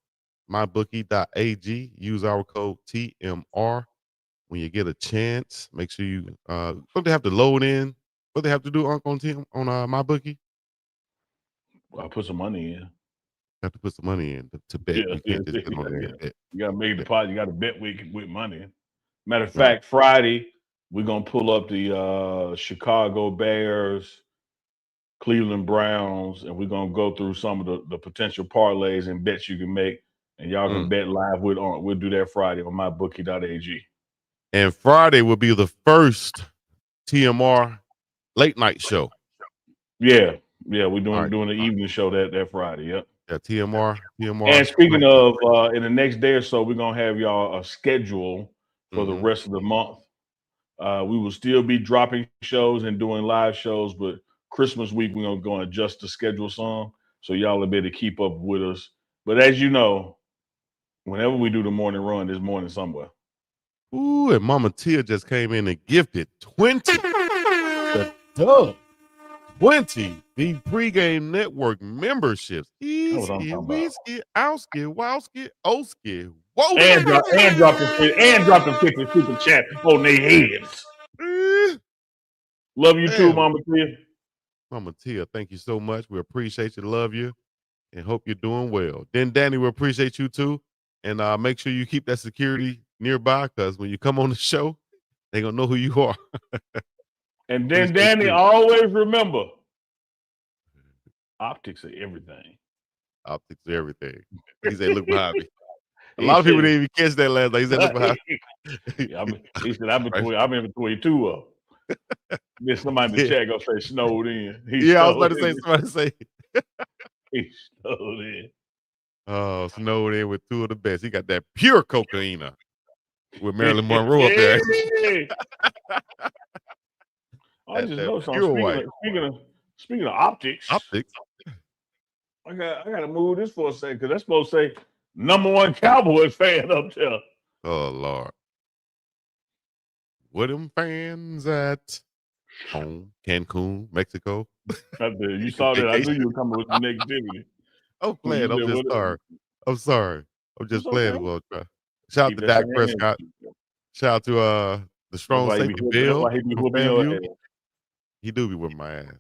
Mybookie.ag. Use our code TMR. When you get a chance, make sure you what they have to load in. What they have to do on MyBookie? I put some money in. Have to put some money in to bet. Yeah, You can't just get on there and bet. You gotta make the pot. You gotta bet with money. Matter of Right. fact, Friday we're gonna pull up the Chicago Bears, Cleveland Browns, and we're gonna go through some of the potential parlays and bets you can make, and y'all can bet live. We'll do that Friday on mybookie.ag. And Friday will be the first TMR late night show. Yeah, we're doing Right. doing the evening show that Friday. Yep. Yeah, TMR. And speaking of, in the next day or so, we're gonna have y'all a schedule for the rest of the month. We will still be dropping shows and doing live shows, but Christmas week, we're gonna go and adjust the schedule some, so y'all will be able to keep up with us. But as you know, whenever we do the morning run, there's morning somewhere. Ooh, and Mama Tia just came in and gifted 20. The dub. 20 the Pregame Network memberships. That's what I'm Easky, talking about. whiskey, owski, wowski, oski, whoa. And drop the 50 super chat on their heads. Love you too, Damn. Mama Tia. Mama Tia, thank you so much. We appreciate you, love you, and hope you're doing well. Then Danny, we appreciate you too. And make sure you keep that security nearby, because when you come on the show, they're gonna know who you are. And then Appreciate Danny, you. always remember, optics are everything. Optics are everything. He said, look behind me. A He lot of people said- didn't even catch that last night. He said, look behind he said, I've been between two of them. Then somebody in the Yeah. chat gonna say snowed in. Yeah, I was about to say, somebody say, he snowed in. oh, snowed in with two of the best. He got that pure cocaine with Marilyn Monroe up there. I just that know something. pure white. Speaking of optics, Optics. I gotta move this for a second, because that's supposed to say #1 Cowboys fan up there. Oh, Lord. Where them fans at? Home, Cancun, Mexico. You saw that. I knew you were coming with some negativity. I'm playing. I'm just sorry. I'm sorry. I'm just It's playing. okay. Well, shout out Keep to that Dak thing in. Prescott. Shout out to the strong That's why he safety be Bill whooping from your FAMU. ass. He do be whipping my ass.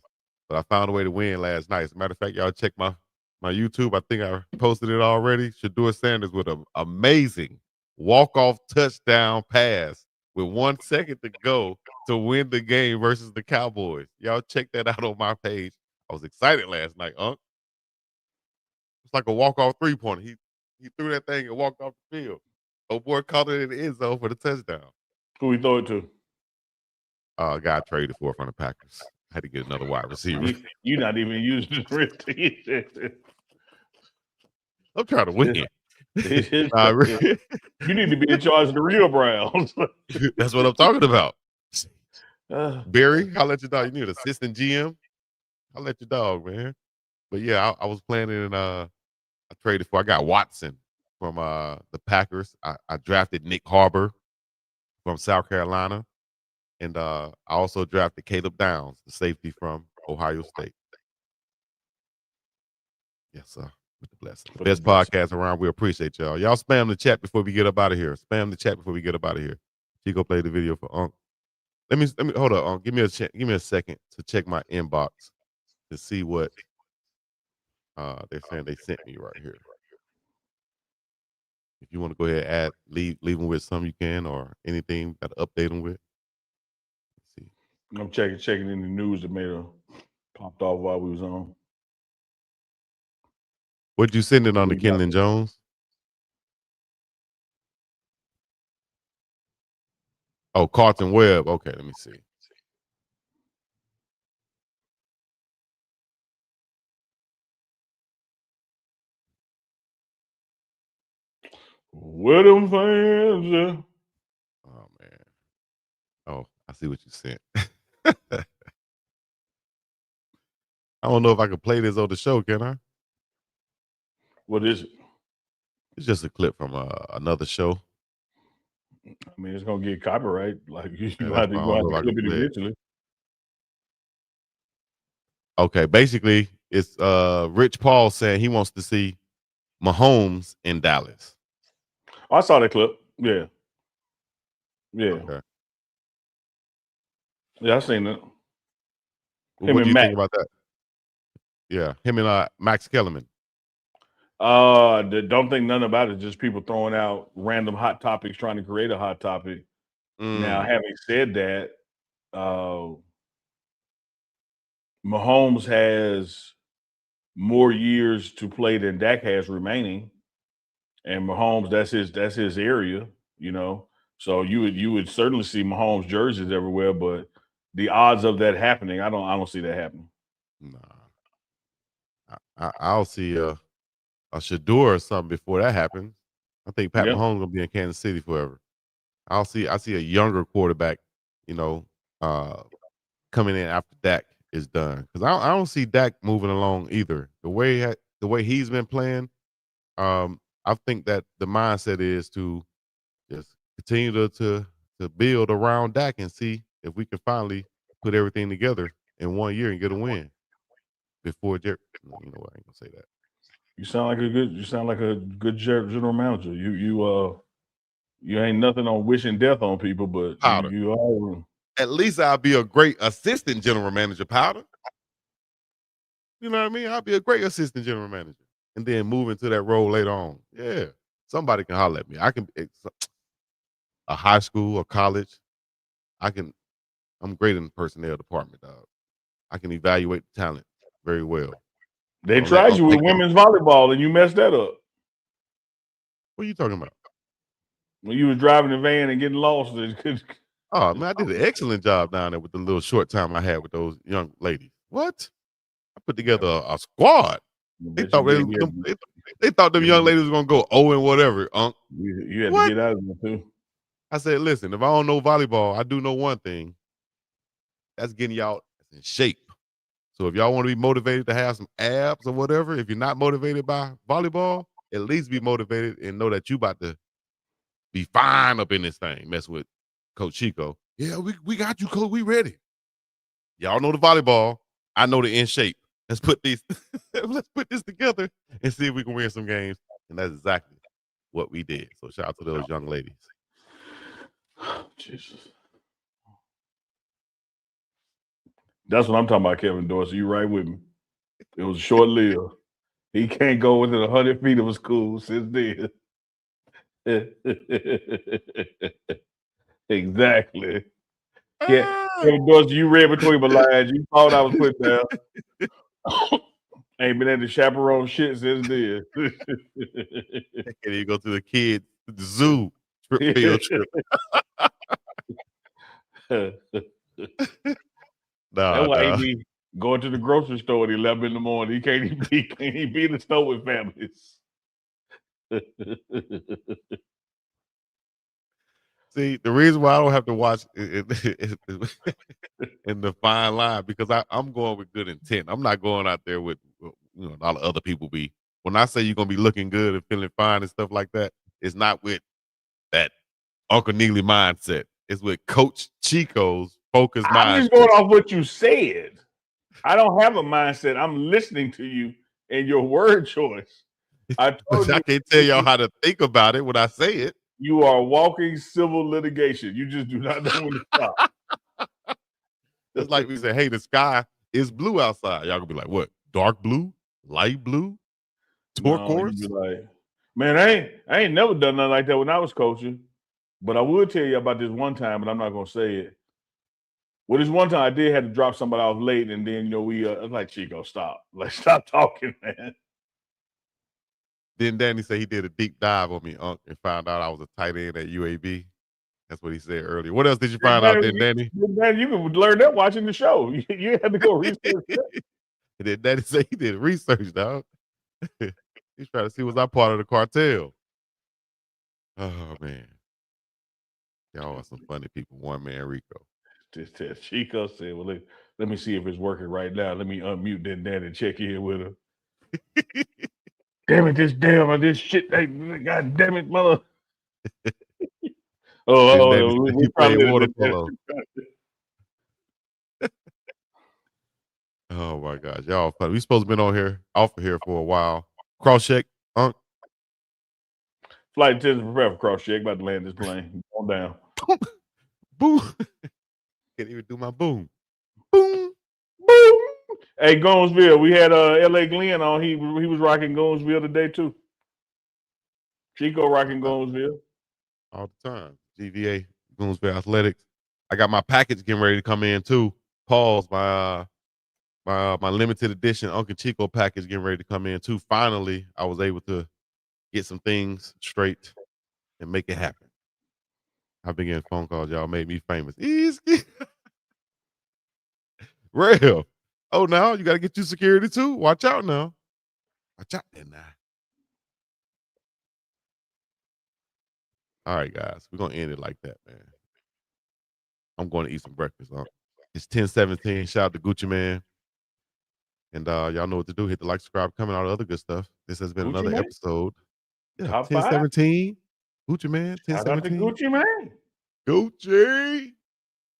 But I found a way to win last night. As a matter of fact, y'all check my YouTube. I think I posted it already. Shedeur Sanders with an amazing walk-off touchdown pass with 1 second to go to win the game versus the Cowboys. Y'all check that out on my page. I was excited last night, Unc. It's like a walk-off three-pointer. He threw that thing and walked off the field. Oh boy, caught it in the end zone for the touchdown. Who we throw it to? Guy traded for it from the Packers. I had to get another wide receiver. You're not even using the wrist. I'm trying to win. You need to be in charge of the real Browns. That's what I'm talking about. Uh, Barry, I'll let your dog. You need an assistant GM. I'll let your dog, man. But yeah, I was planning and I traded for. I got Watson from the Packers. I drafted Nick Harbor from South Carolina, and I also drafted Caleb Downs, the safety from Ohio State. Yes, sir. With the blessing. The best podcast around. We appreciate y'all. Y'all spam the chat before we get up out of here. Spam the chat before we get up out of here. Chico played the video for Unc. Let me hold on, Unc. Give me a second to check my inbox to see what they're saying they sent me right here. If you want to go ahead and leave them with something you can, or anything that update them with. Let's see. I'm checking in the news that made popped off while we was on. What'd you send it on to Kenlon Jones? Oh, Carlton Webb. Okay, let me see. Where them fans at? Oh man. Oh, I see what you sent. I don't know if I can play this on the show, can I? What is it? It's just a clip from another show. I mean, it's gonna get copyright. Like you Yeah, have to go out and clip it play it. eventually. Okay, basically, it's Rich Paul saying he wants to see Mahomes in Dallas. I saw that clip. Yeah. Okay. Yeah, I seen it. What do you think about that? Yeah, him and Max Kellerman. Don't think nothing about it. Just people throwing out random hot topics, trying to create a hot topic. Now, having said that, Mahomes has more years to play than Dak has remaining, and Mahomes that's his area, you know. So you would certainly see Mahomes jerseys everywhere, but the odds of that happening, I don't see that happening. Nah, I'll see a Shedeur or something before that happens. I think Pat Mahomes gonna be in Kansas City forever. I see a younger quarterback, coming in after Dak is done. Because I don't see Dak moving along either. The way he's been playing, I think that the mindset is to just continue to build around Dak and see if we can finally put everything together in 1 year and get a win before Jerry. You know what? I ain't gonna say that. You sound like a good general manager. You ain't nothing on wishing death on people, but Powder. you are. At least I'll be a great assistant general manager, Powder. You know what I mean? I'll be a great assistant general manager, and then move into that role later on. Yeah, somebody can holler at me. I can a high school or college. I'm great in the personnel department, dog. I can evaluate the talent very well. They Don't let tried you with make it. women's volleyball and you messed that up. What are you talking about? When you was driving the van and getting lost. Oh man, I did an excellent job down there with the little short time I had with those young ladies. What? I put together a squad. They thought they thought them young ladies was gonna go 0 and whatever. You had What? to get out of there too. I said, listen, if I don't know volleyball, I do know one thing. That's getting y'all in shape. So if y'all want to be motivated to have some abs or whatever, if you're not motivated by volleyball, at least be motivated and know that you about to be fine up in this thing. Mess with Coach Chico. Yeah, we got you, Coach. We ready. Y'all know the volleyball. I know the in shape. Let's put this together and see if we can win some games. And that's exactly what we did. So shout out to those young ladies. Jesus. That's what I'm talking about, Kevin Dorsey. You right with me. It was short lived. He can't go within 100 feet of a school since then. Exactly. Yeah, Kevin Dorsey, you read between my lines. You thought I was putting down. Ain't been at the chaperone shit since then. Can you go to the kids to the zoo field trip? That's why he be going to the grocery store at 11 in the morning. He can't even be in the store with families. See, the reason why I don't have to watch in the fine line because I'm going with good intent. I'm not going out there with all the other people be. When I say you're gonna be looking good and feeling fine and stuff like that, it's not with that Uncle Neely mindset. It's with Coach Chico's focused mindset. I'm just going off what you said. I don't have a mindset. I'm listening to you and your word choice. I can't tell y'all how to think about it when I say it. You are walking civil litigation. You just do not know when to stop. It's like we say, hey, the sky is blue outside. Y'all gonna be like, what? Dark blue? Light blue? Turquoise? No, like, man, I ain't never done nothing like that when I was coaching. But I would tell you about this one time, but I'm not gonna say it. Well, this one time I did have to drop somebody off late, and then we I was like, Chico, stop. Like, stop talking, man. Then Danny said he did a deep dive on me, and found out I was a tight end at UAB. That's what he said earlier. What else did you find out then, Danny? Man, you can learn that watching the show. You had to go research that. And then Danny said he did research, dog. He's trying to see was I part of the cartel. Oh man. Y'all are some funny people. One man Rico. Just Chico said, well, let me see if it's working right now. Let me unmute then Danny and check in with her. Damn it, this shit. Hey, God damn it, mother. We played water polo. Oh my gosh, y'all funny. We supposed to been off of here for a while. Cross check, Unc. Flight attendant prepare for cross check. About to land this plane. Going down. Boom. Can't even do my boom. Boom. Boom. Hey, Goonsville, we had LA Glenn on. He was rocking Goonsville today too. Chico rocking Goonsville. All the time. GVA, Goonsville Athletics. I got my package getting ready to come in too. Pause. My limited edition Uncle Chico package getting ready to come in too. Finally, I was able to get some things straight and make it happen. I've been getting phone calls. Y'all made me famous. Easy. Real. Oh, now you got to get you security too. Watch out now. Watch out there now. All right, guys. We're going to end it like that, man. I'm going to eat some breakfast. Huh? It's 10:17. Shout out to Gucci Man. And y'all know what to do. Hit the like, subscribe, comment, all the other good stuff. This has been Gucci another Man? episode. Yeah, Top 5? 10:17. Gucci Man, Shout out to 10:17. Gucci Man. Gucci.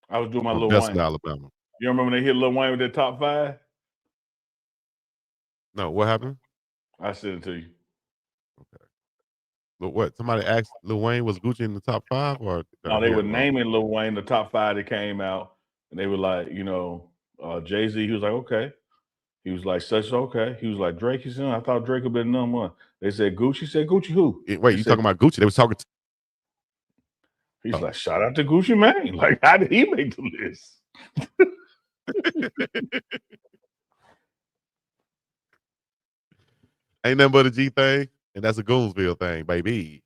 I was doing my From Lil Best Wayne. Alabama. You remember when they hit Lil Wayne with their top 5? No, what happened? I sent it to you. But what? Somebody asked Lil Wayne, was Gucci in the top 5? Or No, they were naming Lil Wayne the top 5 that came out, and they were like, Jay-Z. He was like, okay. He was like, such okay. He was like, Drake. He said, I thought Drake would be number 1. They said Gucci. Said Gucci who? Wait, you talking about Gucci? They was talking. He's like, shout out to Gucci Mane. Like, how did he make the list? Ain't nothing but a G thing, and that's a Goonsville thing, baby.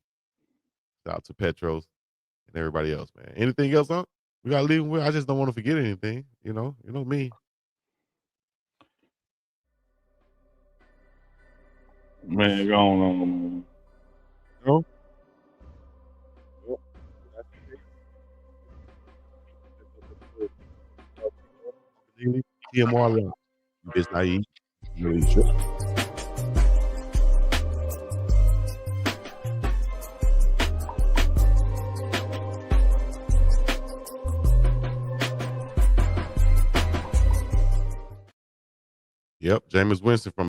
Shout out to Petros and everybody else, man. Anything else on? We gotta leave them with. I just don't want to forget anything. You know me. Man, go on. No? TMR, bitch naive. You really should. Yep, Jameis Winston from